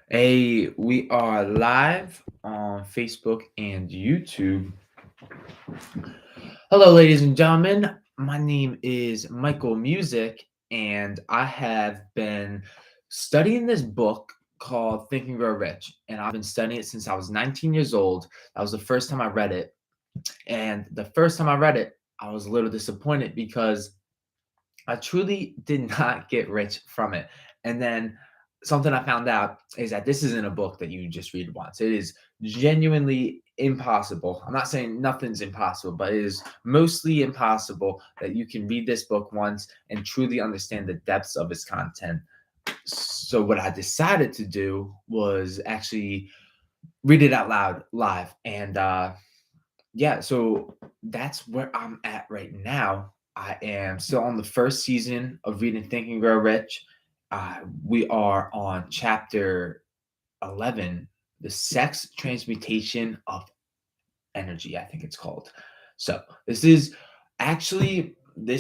We are live on Facebook and YouTube. Hello, ladies and gentlemen. My name is Michael Music, and I have been studying this book called Think and Grow Rich. And I've been studying it since I was 19 years old. That was the first time I read it. And the first time I read it, I was a little disappointed because I truly did not get rich from it. And then something I found out is that this isn't a book that you just read once. It is genuinely impossible. I'm not saying nothing's impossible, but it is mostly impossible that you can read this book once and truly understand the depths of its content. So, what I decided to do was actually read it out loud live. So that's where I'm at right now. I am still on the first season of Read and Think and Grow Rich. We are on chapter 11, the Sex Transmutation of Energy, I think it's called. So this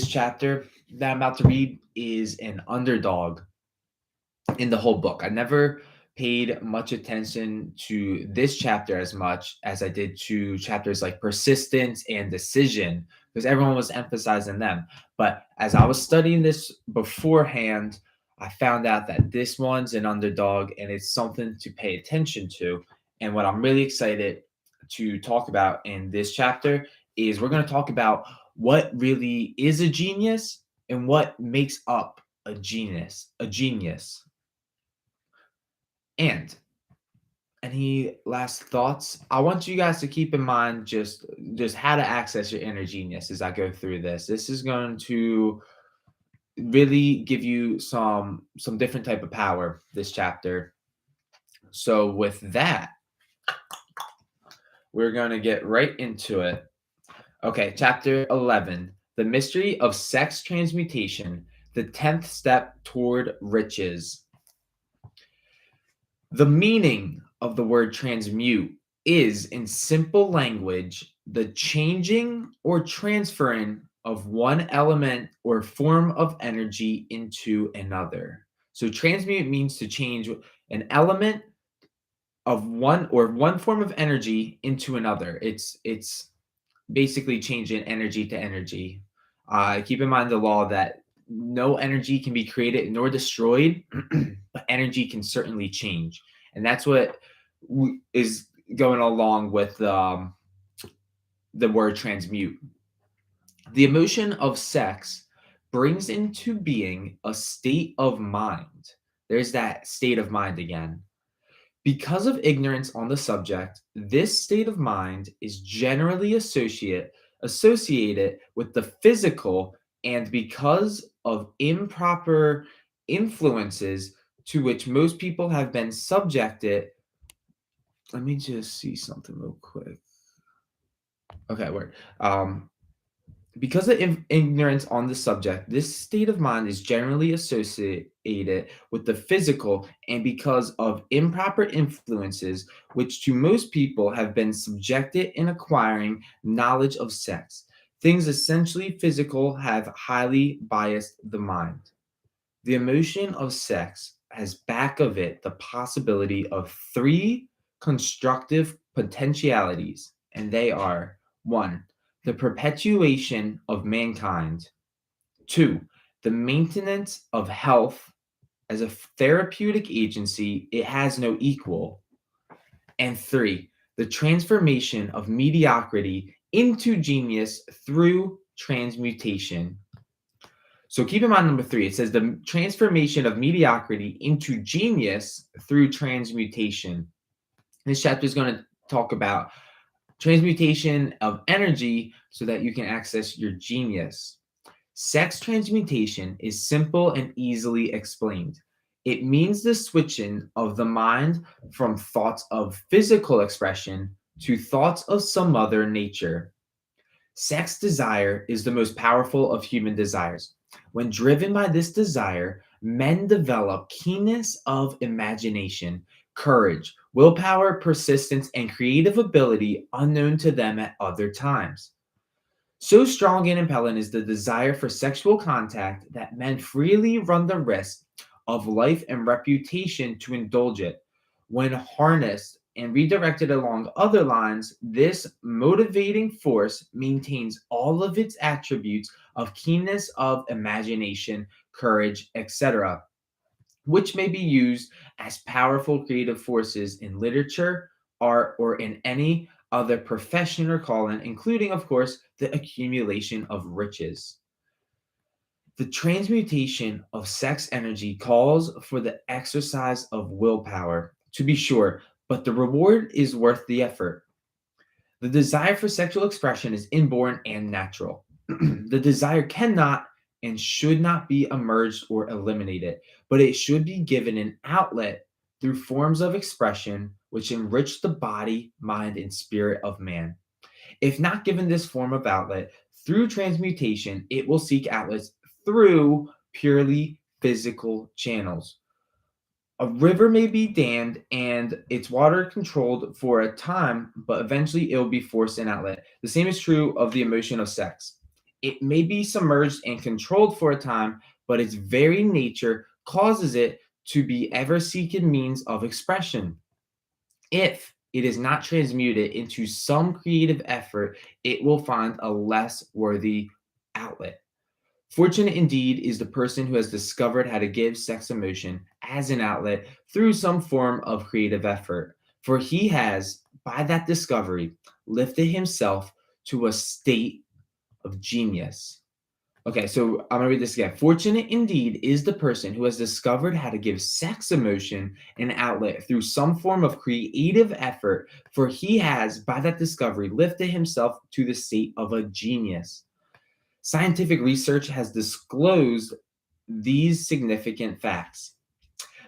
chapter that I'm about to read is an underdog in the whole book. I never paid much attention to this chapter as much as I did to chapters like persistence and decision because everyone was emphasizing them. But as I was studying this beforehand, I found out that this one's an underdog and it's something to pay attention to. And what I'm really excited to talk about in this chapter is we're going to talk about what really is a genius and what makes up a genius. And any last thoughts? I want you guys to keep in mind just how to access your inner genius as I go through this. This is going to really give you some different type of power this chapter. So with that, we're going to get right into it. Okay, chapter 11, The Mystery of Sex Transmutation, the 10th step toward riches. The meaning of the word transmute is, in simple language, the changing or transferring of one element or form of energy into another. So, transmute means to change an element of one form of energy into another. It's basically changing energy to energy. Keep in mind the law that no energy can be created nor destroyed, but energy can certainly change. And that's what is going along with the word transmute. The emotion of sex brings into being a state of mind. There's that state of mind again. Because of ignorance on the subject, this state of mind is generally associated with the physical, and because of improper influences to which most people have been subjected. Let me just see something real quick. Okay, word. Because of ignorance on the subject, this state of mind is generally associated with the physical, and because of improper influences, which to most people have been subjected in acquiring knowledge of sex, things essentially physical have highly biased the mind. The emotion of sex has back of it the possibility of three constructive potentialities, and they are: one, the perpetuation of mankind; two, the maintenance of health; as a therapeutic agency, it has no equal; and three, the transformation of mediocrity into genius through transmutation. So keep in mind number three, it says the transformation of mediocrity into genius through transmutation. This chapter is going to talk about transmutation of energy so that you can access your genius. Sex transmutation is simple and easily explained. It means the switching of the mind from thoughts of physical expression to thoughts of some other nature. Sex desire is the most powerful of human desires. When driven by this desire, men develop keenness of imagination, courage, willpower, persistence, and creative ability unknown to them at other times. So strong and impelling is the desire for sexual contact that men freely run the risk of life and reputation to indulge it. When harnessed and redirected along other lines, this motivating force maintains all of its attributes of keenness of imagination, courage, etc., which may be used as powerful creative forces in literature, art, or in any other profession or calling, including, of course, the accumulation of riches. The transmutation of sex energy calls for the exercise of willpower, to be sure, but the reward is worth the effort. The desire for sexual expression is inborn and natural. The desire cannot and should not be emerged or eliminated, but it should be given an outlet through forms of expression which enrich the body, mind, and spirit of man. If not given this form of outlet through transmutation, it will seek outlets through purely physical channels. A river may be dammed and its water controlled for a time, but eventually it will be forced an outlet. The same is true of the emotion of sex. It may be submerged and controlled for a time, but its very nature causes it to be ever seeking means of expression. If it is not transmuted into some creative effort, it will find a less worthy outlet. Fortunate indeed is the person who has discovered how to give sex emotion as an outlet through some form of creative effort, for he has, by that discovery, lifted himself to a state of genius. Okay, so I'm gonna read this again. Fortunate indeed is the person who has discovered how to give sex emotion an outlet through some form of creative effort, for he has, by that discovery, lifted himself to the state of a genius. Scientific research has disclosed these significant facts.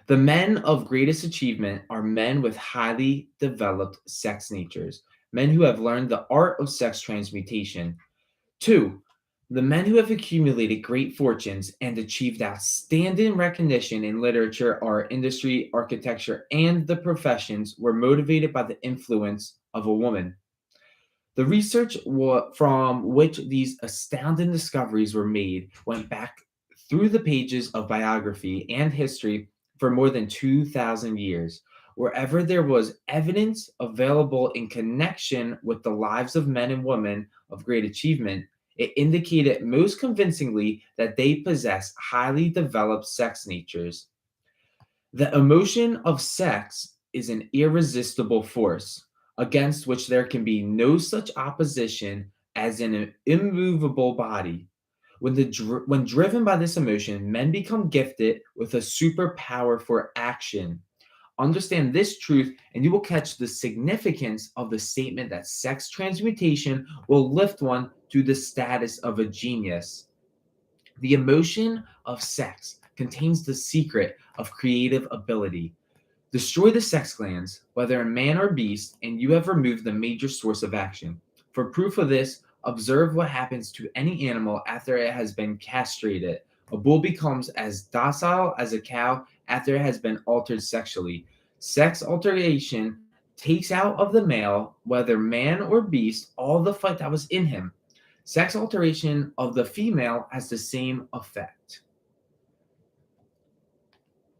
The men of greatest achievement are men with highly developed sex natures, men who have learned the art of sex transmutation. Two, the men who have accumulated great fortunes and achieved outstanding recognition in literature, art, industry, architecture, and the professions were motivated by the influence of a woman. The research from which these astounding discoveries were made went back through the pages of biography and history for more than 2,000 years. Wherever there was evidence available in connection with the lives of men and women of great achievement, it indicated most convincingly that they possess highly developed sex natures. The emotion of sex is an irresistible force against which there can be no such opposition as in an immovable body. When driven by this emotion, men become gifted with a superpower for action. Understand this truth, and you will catch the significance of the statement that sex transmutation will lift one to the status of a genius. The emotion of sex contains the secret of creative ability. Destroy the sex glands, whether in man or beast, and you have removed the major source of action. For proof of this, observe what happens to any animal after it has been castrated. A bull becomes as docile as a cow after it has been altered sexually. Sex alteration takes out of the male, whether man or beast, all the fight that was in him. Sex alteration of the female has the same effect.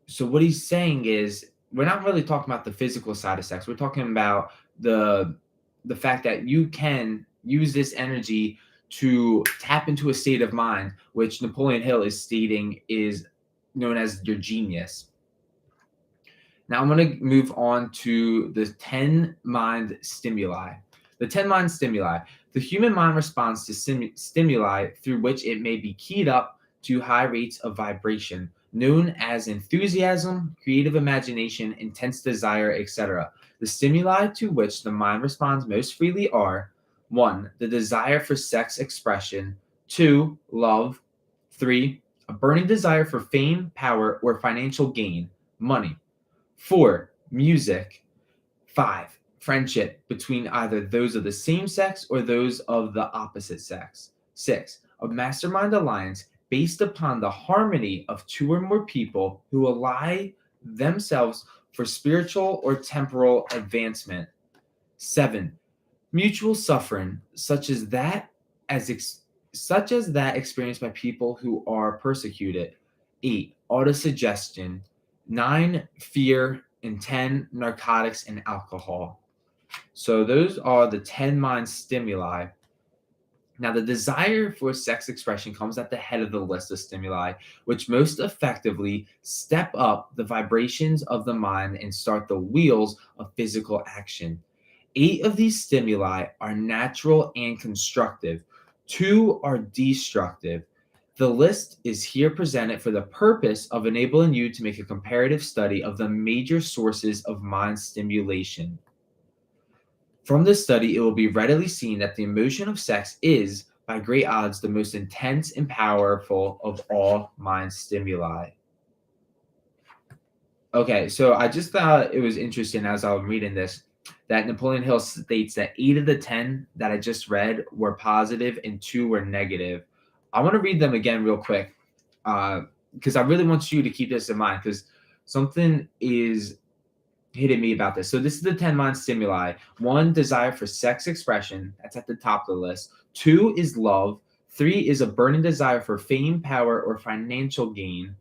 So what he's saying is we're not really talking about the physical side of sex. We're talking about the the fact that you can use this energy to tap into a state of mind, which Napoleon Hill is stating is known as your genius. Now I'm going to move on to the 10 mind stimuli. The 10 mind stimuli. The human mind responds to stimuli through which it may be keyed up to high rates of vibration, known as enthusiasm, creative imagination, intense desire, etc. The stimuli to which the mind responds most freely are 1. The desire for sex expression, 2. Love, 3. A burning desire for fame, power, or financial gain, money. 4. Music. 5. Friendship between either those of the same sex or those of the opposite sex. 6. A mastermind alliance based upon the harmony of two or more people who ally themselves for spiritual or temporal advancement. 7. Mutual suffering, such as that experienced by people who are persecuted. 8. Autosuggestion. 9. Fear. and 10, narcotics and alcohol. So those are the 10 mind stimuli. Now, the desire for sex expression comes at the head of the list of stimuli, which most effectively step up the vibrations of the mind and start the wheels of physical action. 8 of these stimuli are natural and constructive, 2 are destructive. The list is here presented for the purpose of enabling you to make a comparative study of the major sources of mind stimulation. From this study, it will be readily seen that the emotion of sex is, by great odds, the most intense and powerful of all mind stimuli. Okay, so I just thought it was interesting as I was reading this that Napoleon Hill states that 8 of the 10 that I just read were positive and 2 were negative. I want to read them again real quick because I really want you to keep this in mind because something is hitting me about this. So this is the 10 mind stimuli. 1, desire for sex expression. That's at the top of the list. 2 is love. 3 is a burning desire for fame, power, or financial gain,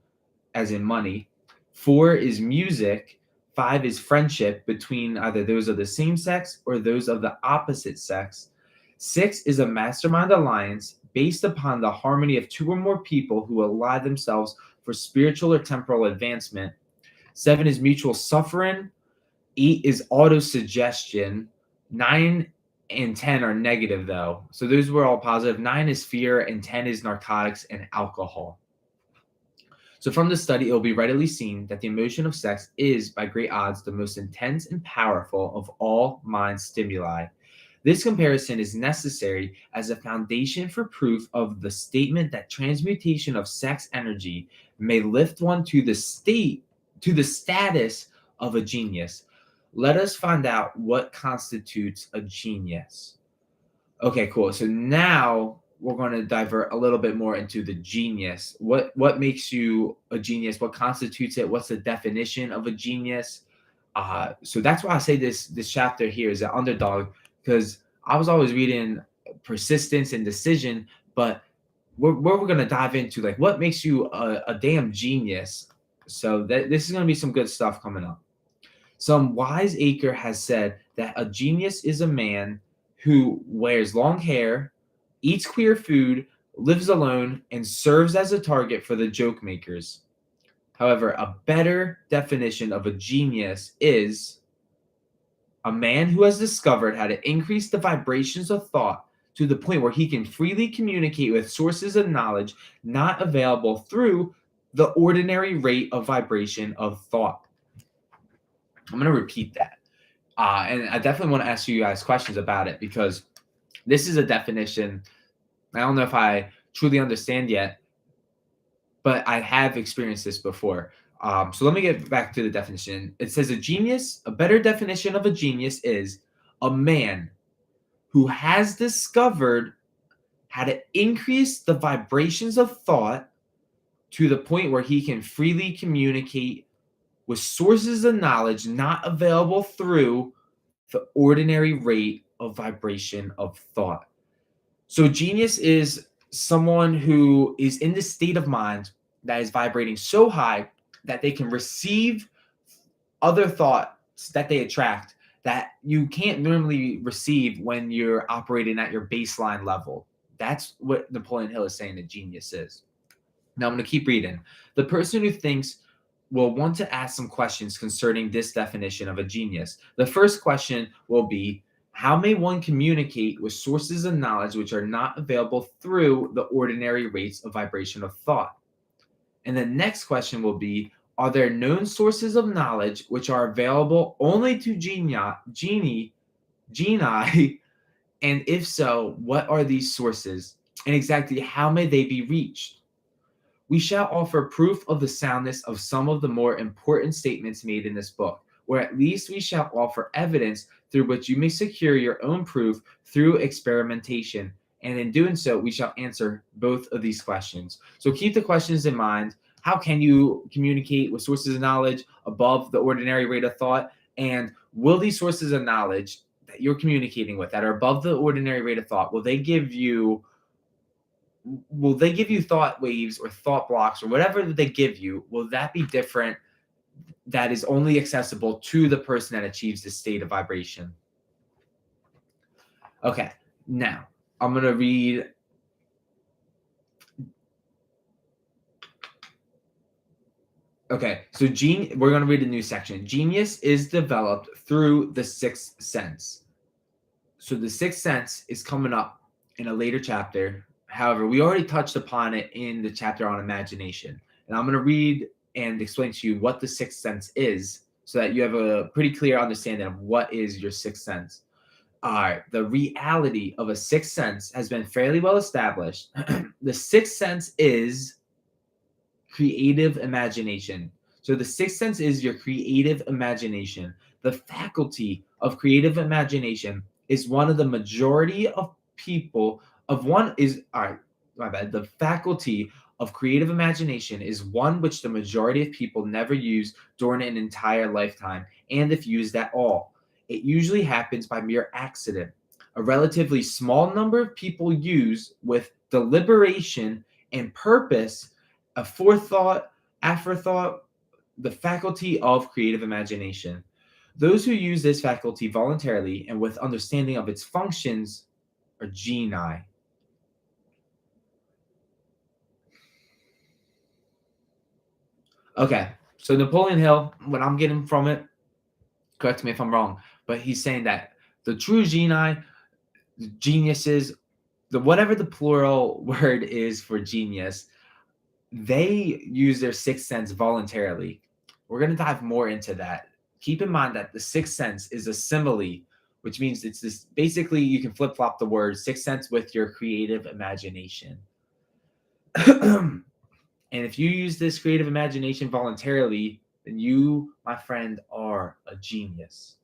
as in money. 4 is music. 5 is friendship between either those of the same sex or those of the opposite sex. 6 is a mastermind alliance based upon the harmony of 2 or more people who ally themselves for spiritual or temporal advancement. 7 is mutual suffering. 8 is autosuggestion. 9 and 10 are negative, though. So those were all positive. 9 is fear, and 10 is narcotics and alcohol. So from the study, it will be readily seen that the emotion of sex is, by great odds, the most intense and powerful of all mind stimuli. This comparison is necessary as a foundation for proof of the statement that transmutation of sex energy may lift one to the status of a genius. Let us find out what constitutes a genius. Okay, cool. So now we're going to divert a little bit more into the genius. What makes you a genius? What constitutes it? What's the definition of a genius? So that's why I say this chapter here is an underdog because I was always reading persistence and decision, but we're going to dive into like what makes you a damn genius. So this is going to be some good stuff coming up. Some wiseacre has said that a genius is a man who wears long hair, eats queer food, lives alone, and serves as a target for the joke makers. However, a better definition of a genius is a man who has discovered how to increase the vibrations of thought to the point where he can freely communicate with sources of knowledge not available through the ordinary rate of vibration of thought. I'm going to repeat that. And I definitely want to ask you guys questions about it because this is a definition. I don't know if I truly understand yet, but I have experienced this before. So let me get back to the definition. It says a better definition of a genius is a man who has discovered how to increase the vibrations of thought to the point where he can freely communicate with sources of knowledge not available through the ordinary rate of vibration of thought. So genius is someone who is in the state of mind that is vibrating so high that they can receive other thoughts that they attract that you can't normally receive when you're operating at your baseline level. That's what Napoleon Hill is saying a genius is. Now I'm going to keep reading. The person who thinks will want to ask some questions concerning this definition of a genius. The first question will be, how may one communicate with sources of knowledge which are not available through the ordinary rates of vibration of thought? And the next question will be, are there known sources of knowledge which are available only to genii? And if so, what are these sources? And exactly how may they be reached? We shall offer proof of the soundness of some of the more important statements made in this book, or at least we shall offer evidence through which you may secure your own proof through experimentation. And in doing so, we shall answer both of these questions. So keep the questions in mind. How can you communicate with sources of knowledge above the ordinary rate of thought? And will these sources of knowledge that you're communicating with that are above the ordinary rate of thought, will they give you thought waves or thought blocks or whatever they give you? Will that be different that is only accessible to the person that achieves this state of vibration. Okay, now I'm going to read. Okay, so we're going to read a new section. Genius is developed through the sixth sense. So the sixth sense is coming up in a later chapter. However, we already touched upon it in the chapter on imagination. And I'm going to read and explain to you what the sixth sense is so that you have a pretty clear understanding of what is your sixth sense. All right, the reality of a sixth sense has been fairly well established. The sixth sense is creative imagination. So the sixth sense is your creative imagination. The faculty of creative imagination is one of the majority of people of one is all right, my bad. The faculty of creative imagination is one which the majority of people never use during an entire lifetime, and if used at all. It usually happens by mere accident. A relatively small number of people use with deliberation and purpose a forethought, afterthought, the faculty of creative imagination. Those who use this faculty voluntarily and with understanding of its functions are genii. Okay, so Napoleon Hill, what I'm getting from it, correct me if I'm wrong, but he's saying that the true genii, the geniuses, the whatever the plural word is for genius, they use their sixth sense voluntarily. We're going to dive more into that. Keep in mind that the sixth sense is a simile, which means it's this basically you can flip flop the word sixth sense with your creative imagination. And if you use this creative imagination voluntarily, then you, my friend, are a genius.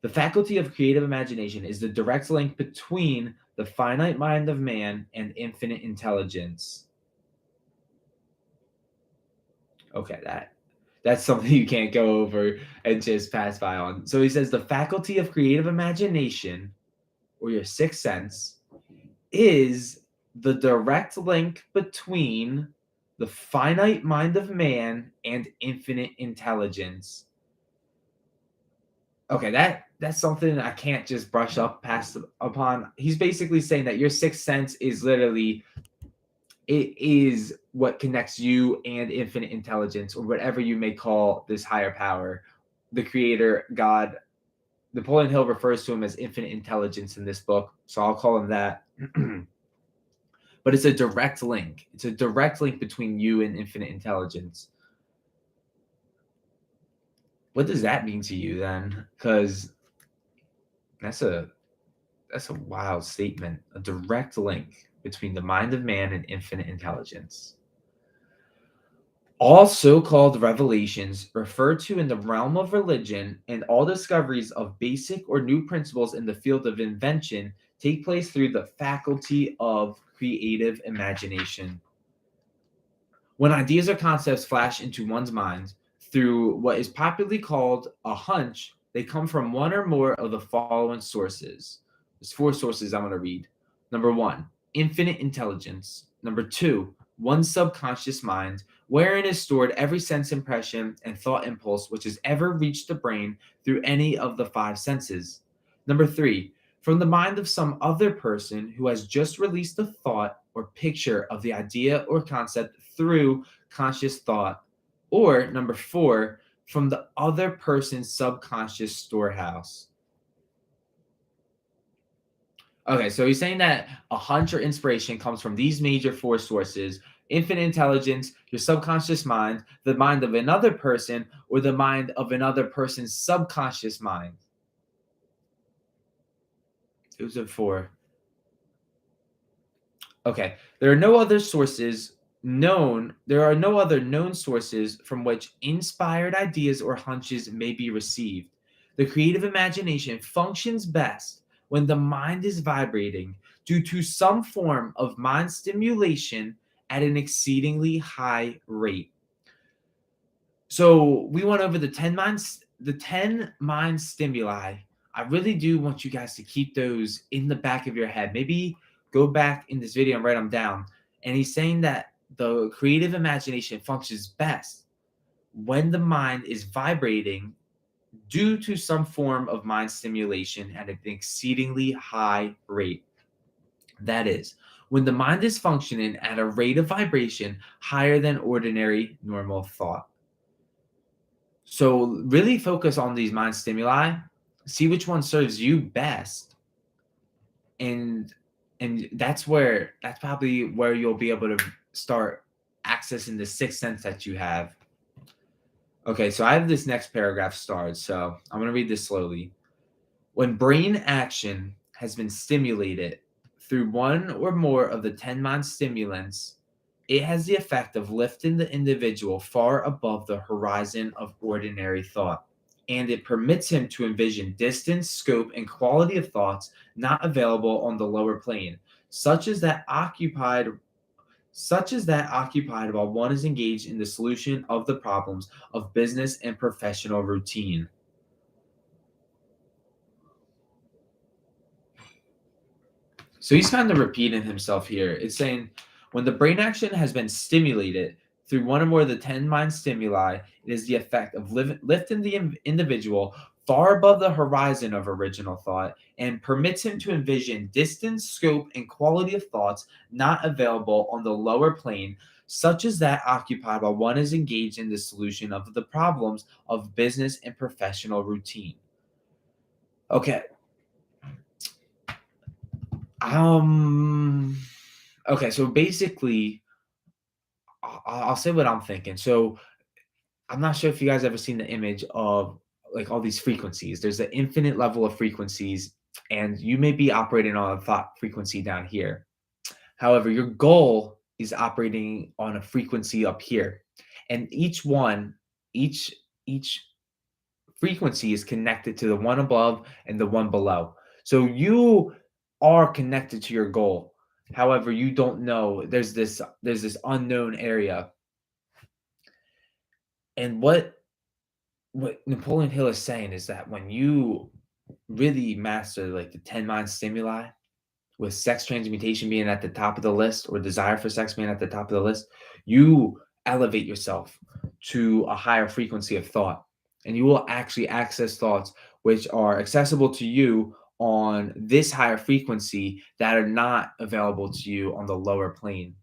The faculty of creative imagination is the direct link between the finite mind of man and infinite intelligence. Okay, that's something you can't go over and just pass by on. So he says the faculty of creative imagination, or your sixth sense, is the direct link between the finite mind of man and infinite intelligence. Okay, that's something I can't just brush up past upon. He's basically saying that your sixth sense is literally it is what connects you and infinite intelligence, or whatever you may call this higher power, the creator, God. Napoleon Hill refers to him as infinite intelligence in this book, so I'll call him that. But it's a direct link. It's a direct link between you and infinite intelligence. What does that mean to you then? Because that's a wild statement. A direct link between the mind of man and infinite intelligence. All so-called revelations referred to in the realm of religion and all discoveries of basic or new principles in the field of invention take place through the faculty of creative imagination. When ideas or concepts flash into one's mind through what is popularly called a hunch, they come from one or more of the following sources. There's four sources I'm going to read. Number one, infinite intelligence. Number two, one's subconscious mind, wherein is stored every sense impression and thought impulse which has ever reached the brain through any of the five senses. Number three, from the mind of some other person who has just released a thought or picture of the idea or concept through conscious thought. Or number four, from the other person's subconscious storehouse. Okay, so he's saying that a hunch or inspiration comes from these major four sources: infinite intelligence, your subconscious mind, the mind of another person, or the mind of another person's subconscious mind. Those are four. Okay, there are no other known sources from which inspired ideas or hunches may be received. The creative imagination functions best when the mind is vibrating due to some form of mind stimulation at an exceedingly high rate. So we went over the 10 mind stimuli. I really do want you guys to keep those in the back of your head. Maybe go back in this video and write them down. And he's saying that the creative imagination functions best when the mind is vibrating due to some form of mind stimulation at an exceedingly high rate. That is, when the mind is functioning at a rate of vibration higher than ordinary normal thought. So, really focus on these mind stimuli, see which one serves you best, and that's probably where you'll be able to start accessing the sixth sense that you have. Okay, so I have this next paragraph started, so I'm going to read this slowly. When brain action has been stimulated through one or more of the 10 mind stimulants, it has the effect of lifting the individual far above the horizon of ordinary thought, and it permits him to envision distance, scope, and quality of thoughts not available on the lower plane, such as that occupied while one is engaged in the solution of the problems of business and professional routine. So he's kind of repeating himself here. It's saying when the brain action has been stimulated through one or more of the 10 mind stimuli, it is the effect of lifting the individual far above the horizon of original thought and permits him to envision distance, scope, and quality of thoughts not available on the lower plane, such as that occupied while one is engaged in the solution of the problems of business and professional routine. Okay. Um Okay, so basically, I'll say what I'm thinking. So I'm not sure if you guys ever seen the image of like all these frequencies. There's an infinite level of frequencies, and you may be operating on a thought frequency down here. However, your goal is operating on a frequency up here, and each frequency is connected to the one above and the one below. So you are connected to your goal. However, you don't know there's this unknown area. And what Napoleon Hill is saying is that when you really master like the 10 mind stimuli, with sex transmutation being at the top of the list or desire for sex being at the top of the list, you elevate yourself to a higher frequency of thought. And you will actually access thoughts which are accessible to you on this higher frequency that are not available to you on the lower plane.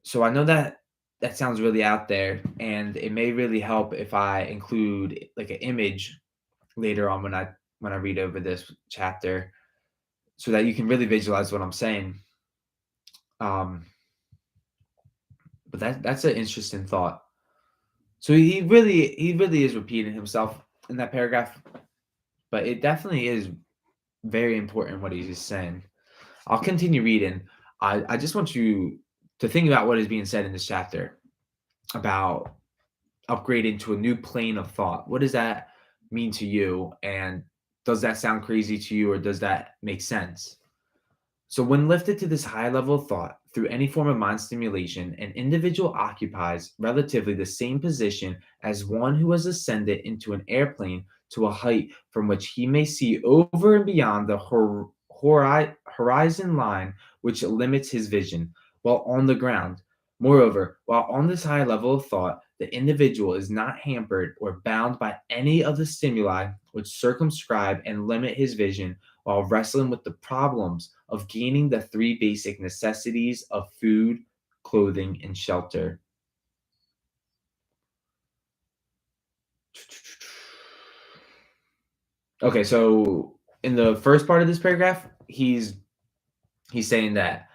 So I know that that sounds really out there, and it may really help if I include like an image later on when I read over this chapter so that you can really visualize what I'm saying. Um, but that's an interesting thought. So he really is repeating himself in that paragraph, but it definitely is very important what he's just saying. I'll continue reading. I just want you to think about what is being said in this chapter about upgrading to a new plane of thought. What does that mean to you? And does that sound crazy to you, or does that make sense? So, when lifted to this high level of thought through any form of mind stimulation, an individual occupies relatively the same position as one who has ascended into an airplane to a height from which he may see over and beyond the horizon line which limits his vision, while on the ground. Moreover, while on this high level of thought, the individual is not hampered or bound by any of the stimuli which circumscribe and limit his vision while wrestling with the problems of gaining the three basic necessities of food, clothing, and shelter. Okay, so in the first part of this paragraph, he's saying that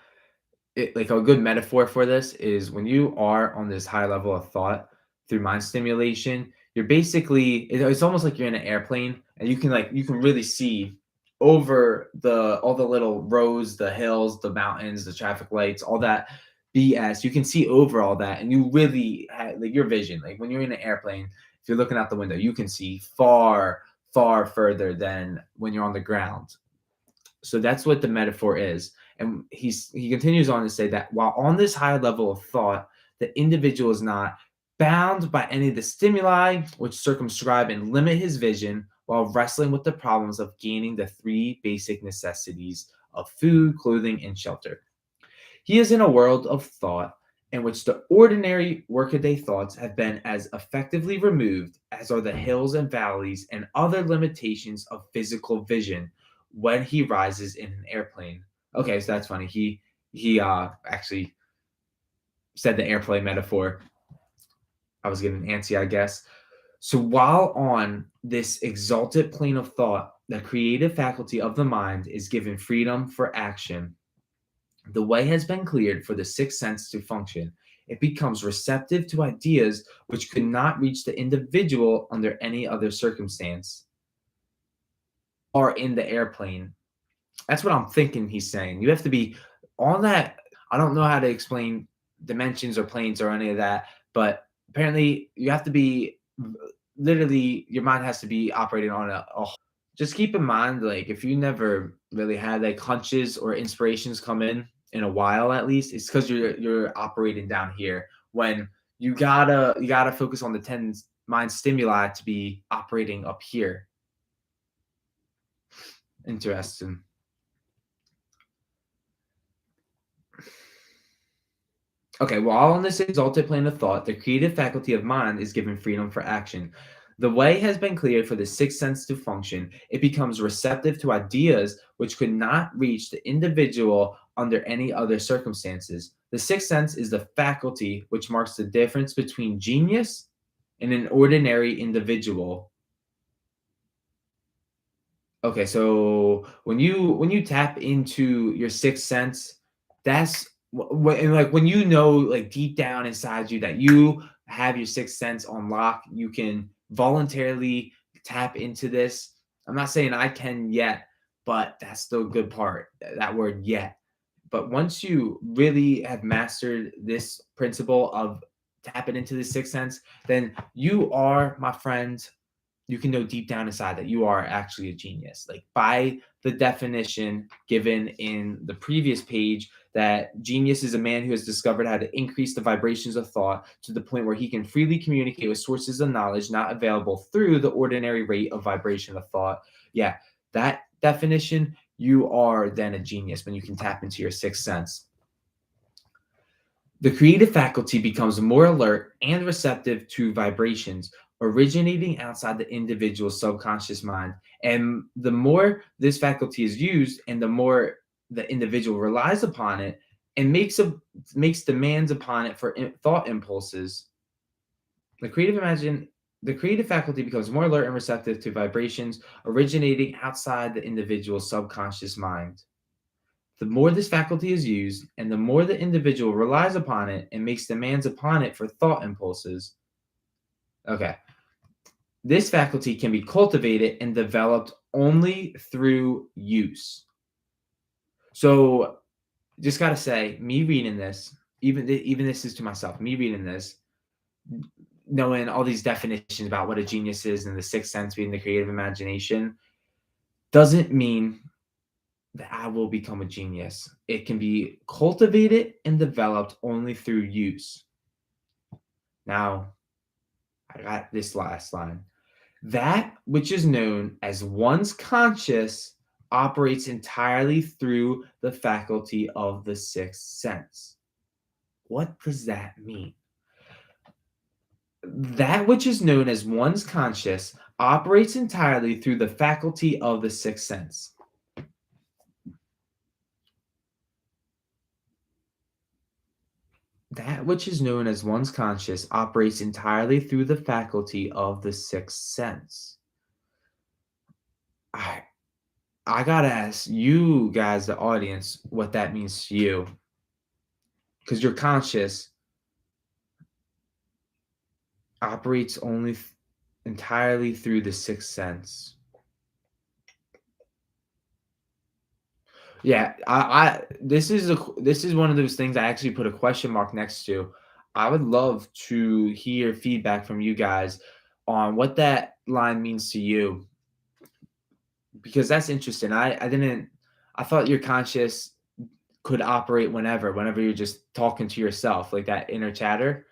like a good metaphor for this is when you are on this high level of thought through mind stimulation, you're basically it's almost like you're in an airplane and you can really see over the all the little roads, the hills, the mountains, the traffic lights, all that BS. You can see over all that, and you really have like your vision. Like when you're in an airplane, if you're looking out the window, you can see far, far further than when you're on the ground. So that's what the metaphor is. And he continues on to say that while on this high level of thought, the individual is not bound by any of the stimuli which circumscribe and limit his vision while wrestling with the problems of gaining the three basic necessities of food, clothing, and shelter. He is in a world of thought in which the ordinary workaday thoughts have been as effectively removed as are the hills and valleys and other limitations of physical vision when he rises in an airplane. Okay, so that's funny. He actually said the airplane metaphor. I was getting antsy, I guess. So while on this exalted plane of thought, the creative faculty of the mind is given freedom for action. The way has been cleared for the sixth sense to function. It becomes receptive to ideas which could not reach the individual under any other circumstance. Or in the airplane. That's what I'm thinking he's saying. You have to be on that. I don't know how to explain dimensions or planes or any of that, but apparently you have to be literally, your mind has to be operating on a. Just keep in mind, like, if you never really had like hunches or inspirations come in a while, at least, it's because you're operating down here. When you gotta focus on the 10 mind stimuli to be operating up here. Interesting. Okay, while on this exalted plane of thought, the creative faculty of mind is given freedom for action. The way has been cleared for the sixth sense to function. It becomes receptive to ideas which could not reach the individual under any other circumstances. The sixth sense is the faculty which marks the difference between genius and an ordinary individual. Okay, so when you tap into your sixth sense, that's and like when you know, like, deep down inside you that you have your sixth sense on lock, you can voluntarily tap into this. I'm not saying I can yet, but that's the good part. That word yet. But once you really have mastered this principle of tapping into the sixth sense, then you are, my friend, you can know deep down inside that you are actually a genius. Like, by the definition given in the previous page, that genius is a man who has discovered how to increase the vibrations of thought to the point where he can freely communicate with sources of knowledge not available through the ordinary rate of vibration of thought. Yeah, that definition, you are then a genius when you can tap into your sixth sense. The creative faculty becomes more alert and receptive to vibrations originating outside the individual's subconscious mind. And the more this faculty is used and the more the individual relies upon it and makes demands upon it for thought impulses, the creative faculty becomes more alert and receptive to vibrations originating outside the individual's subconscious mind. The more this faculty is used, and the more the individual relies upon it and makes demands upon it for thought impulses. Okay. This faculty can be cultivated and developed only through use. So, just gotta say, me reading this, even this is to myself, me reading this, knowing all these definitions about what a genius is and the sixth sense being the creative imagination, doesn't mean that I will become a genius. It can be cultivated and developed only through use. Now, I got this last line. That which is known as one's conscious operates entirely through the faculty of the sixth sense. What does that mean? That which is known as one's conscious operates entirely through the faculty of the sixth sense. That which is known as one's conscious operates entirely through the faculty of the sixth sense. I I gotta ask you guys, the audience, what that means to you. Because your conscious operates only entirely through the sixth sense. Yeah, I this is one of those things I actually put a question mark next to. I would love to hear feedback from you guys on what that line means to you, because that's interesting. I thought your conscious could operate whenever you're just talking to yourself, like that inner chatter.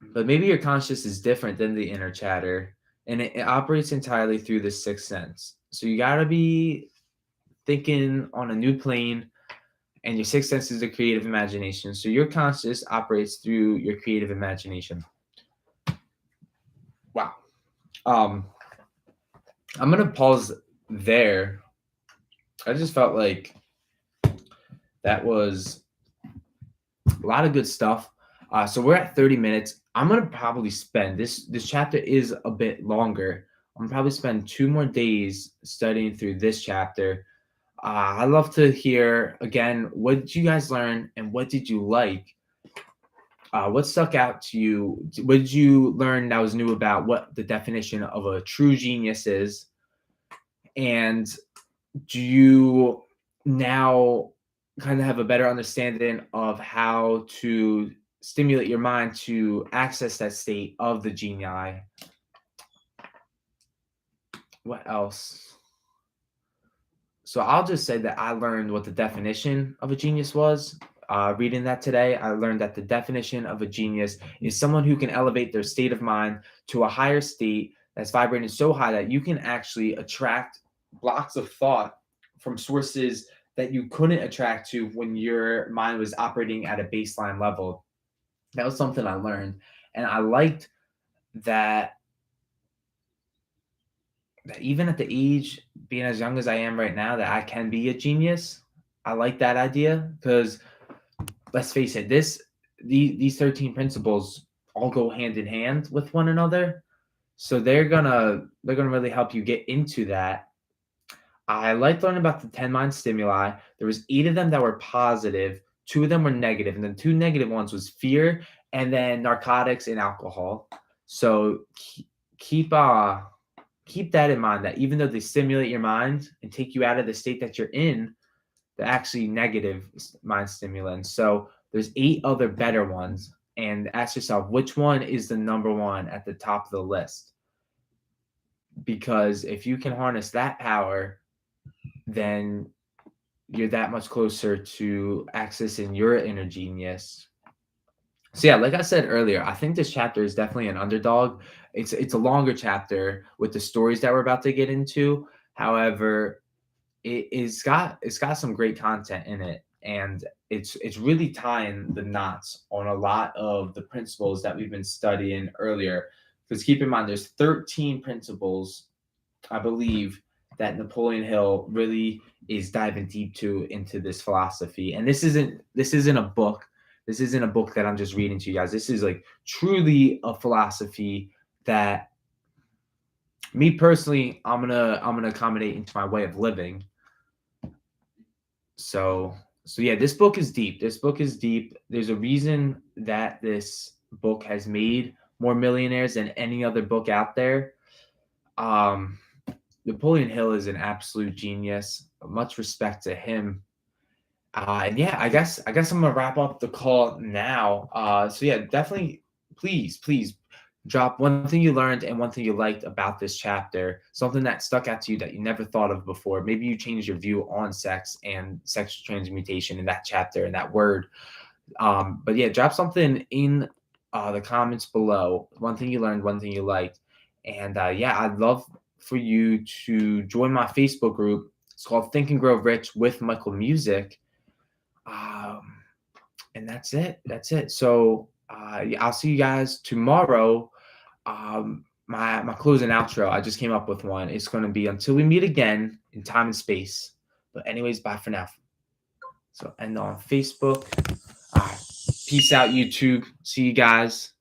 But maybe your conscious is different than the inner chatter, and it operates entirely through the sixth sense. So you gotta be thinking on a new plane and your sixth sense is the creative imagination. So your conscious operates through your creative imagination. Wow. I'm gonna pause there. I just felt like that was a lot of good stuff. So we're at 30 minutes. I'm gonna probably spend this chapter is a bit longer. I'm gonna probably spend 2 more days studying through this chapter. I'd love to hear again, what did you guys learn and what did you like? What stuck out to you? What did you learn that was new about what the definition of a true genius is? And do you now kind of have a better understanding of how to stimulate your mind to access that state of the genii? What else? So I'll just say that I learned what the definition of a genius was. Reading that today, I learned that the definition of a genius is someone who can elevate their state of mind to a higher state that's vibrating so high that you can actually attract blocks of thought from sources that you couldn't attract to when your mind was operating at a baseline level. That was something I learned. And I liked that even at the age being as young as I am right now, that I can be a genius. I like that idea because let's face it, these 13 principles all go hand in hand with one another. So they're gonna really help you get into that. I liked learning about the 10 mind stimuli. There was 8 of them that were positive, 2 of them were negative, and then 2 negative ones was fear and then narcotics and alcohol. So keep keep that in mind, that even though they stimulate your mind and take you out of the state that you're in, they're actually negative mind stimulants. So there's 8 other better ones, and ask yourself which one is the number one at the top of the list. Because if you can harness that power, then you're that much closer to accessing your inner genius. So yeah, like I said earlier, I think this chapter is definitely an underdog. It's a longer chapter with the stories that we're about to get into. However, it's got some great content in it, and it's really tying the knots on a lot of the principles that we've been studying earlier. Because keep in mind, there's 13 principles, I believe, that Napoleon Hill really is diving deep into this philosophy. And this isn't a book. This isn't a book that I'm just reading to you guys. This is like truly a philosophy that me personally, I'm gonna accommodate into my way of living. So yeah, this book is deep. This book is deep. There's a reason that this book has made more millionaires than any other book out there. Um, Napoleon Hill is an absolute genius. Much respect to him. And yeah, I guess I'm gonna wrap up the call now. So yeah, definitely, please drop one thing you learned and one thing you liked about this chapter. Something that stuck out to you that you never thought of before. Maybe you changed your view on sex and sex transmutation in that chapter and that word. But yeah, drop something in the comments below. One thing you learned, one thing you liked, and yeah, I'd love for you to join my Facebook group. It's called Think and Grow Rich with Michael Music. And that's it. That's it. So yeah, I'll see you guys tomorrow. My closing outro, I just came up with one. It's going to be until we meet again in time and space. But anyways, bye for now. So end on Facebook. Peace out, YouTube. See you guys.